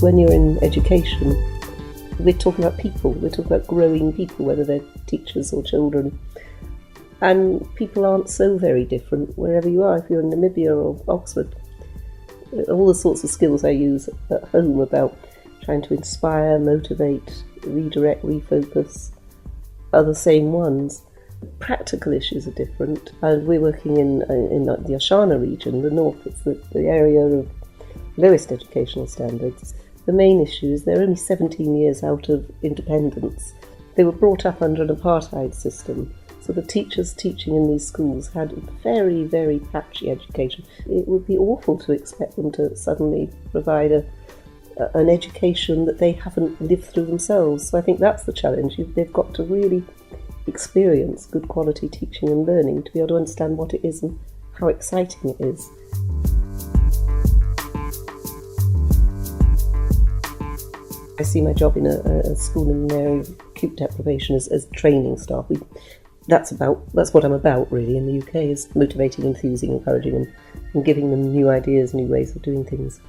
When you're in education, we're talking about people, we're talking about growing people, whether they're teachers or children. And people aren't so very different wherever you are. If you're in Nambia or Oxford, all the sorts of skills I use at home about trying to inspire, motivate, redirect, refocus are the same ones. Practical issues are different. We're working in the Ashana region, the north. It's the area of lowest educational standards. The main issue is they're only 17 years out of independence. They were brought up under an apartheid system. So the teachers teaching in these schools had very, very patchy education. It would be awful to expect them to suddenly provide an education that they haven't lived through themselves. So I think that's the challenge. They've got to really experience good quality teaching and learning to be able to understand what it is and how exciting it is. I see my job in a school in an area of acute deprivation as training staff. That's what I'm about really in the UK, is motivating, enthusing, encouraging and giving them new ideas, new ways of doing things.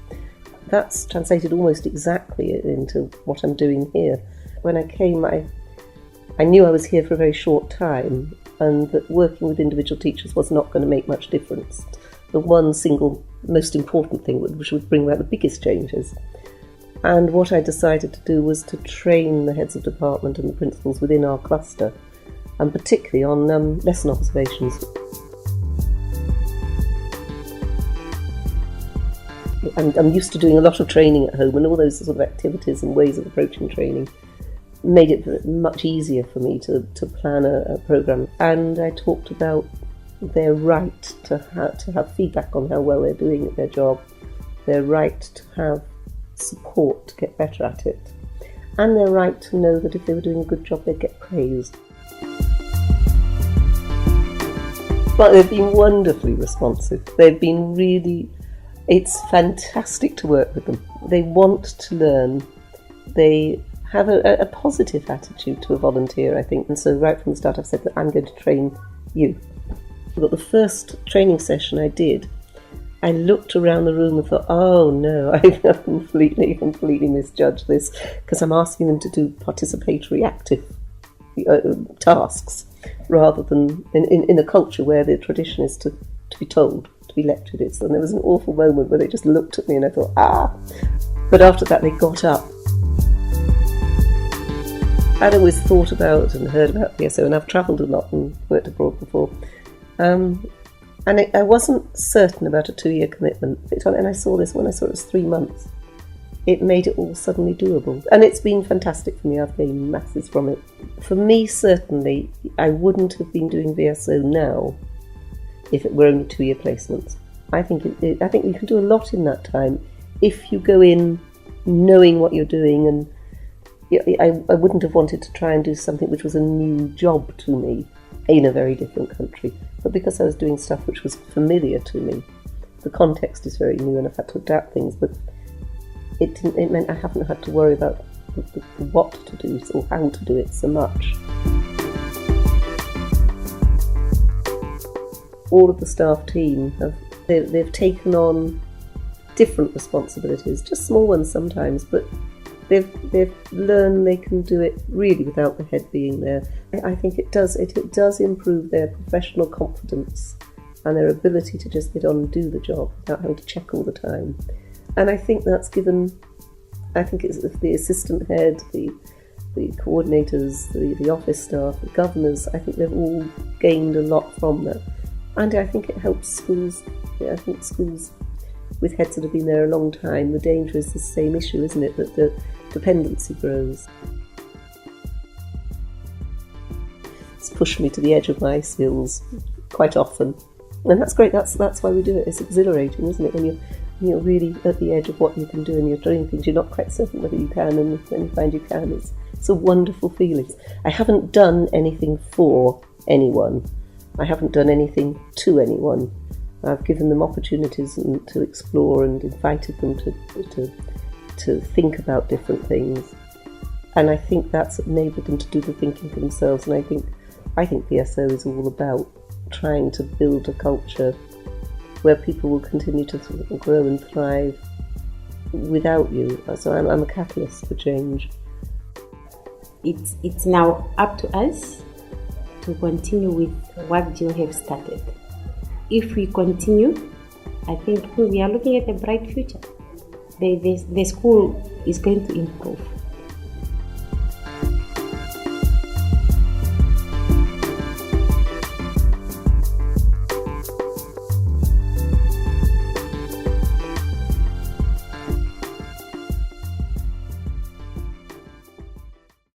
That's translated almost exactly into what I'm doing here. When I came, I knew I was here for a very short time and that working with individual teachers was not going to make much difference. The one single most important thing which would bring about the biggest changes. And what I decided to do was to train the heads of department and the principals within our cluster, and particularly on lesson observations. I'm used to doing a lot of training at home, and all those sort of activities and ways of approaching training made it much easier for me to plan a programme. And I talked about their right to have feedback on how well they're doing at their job, their right to have support to get better at it, and their right to know that if they were doing a good job they'd get praised. But they've been wonderfully responsive. They've been it's fantastic to work with them. They want to learn. They have a positive attitude to a volunteer, I think. And so right from the start I've said that I'm going to train you. But the first training session I did, I looked around the room and thought, oh no, I've completely misjudged this, because I'm asking them to do participatory active tasks rather than in a culture where the tradition is to be told, to be lectured. And there was an awful moment where they just looked at me and I thought, But after that they got up. I'd always thought about and heard about VSO, and I've travelled a lot and worked abroad before. And I wasn't certain about a 2-year commitment. And I saw this when I saw it was 3 months. It made it all suddenly doable. And it's been fantastic for me. I've gained masses from it. For me, certainly, I wouldn't have been doing VSO now if it were only 2-year placements. I think you can do a lot in that time if you go in knowing what you're doing. And I wouldn't have wanted to try and do something which was a new job to me in a very different country. But because I was doing stuff which was familiar to me, the context is very new and I've had to adapt things, but it meant I haven't had to worry about what to do or how to do it so much. All of the staff team, they've taken on different responsibilities, just small ones sometimes, but they've learned they can do it really without the head being there. I think it does improve their professional confidence and their ability to just get on and do the job without having to check all the time. And I think it's the assistant head, the coordinators, the office staff, the governors. I think they've all gained a lot from that. And I think it helps schools. I think schools with heads that have been there a long time, the danger is the same issue, isn't it? That the dependency grows. It's pushed me to the edge of my skills quite often. And that's great, that's why we do it. It's exhilarating, isn't it? When you're really at the edge of what you can do and you're doing things you're not quite certain whether you can, and when you find you can, it's a wonderful feeling. I haven't done anything for anyone. I haven't done anything to anyone. I've given them opportunities to explore and invited them to think about different things. And I think that's enabled them to do the thinking for themselves. And I think VSO is all about trying to build a culture where people will continue to grow and thrive without you. So I'm a catalyst for change. It's now up to us to continue with what Jill have started. If we continue, I think we are looking at a bright future. The school is going to improve.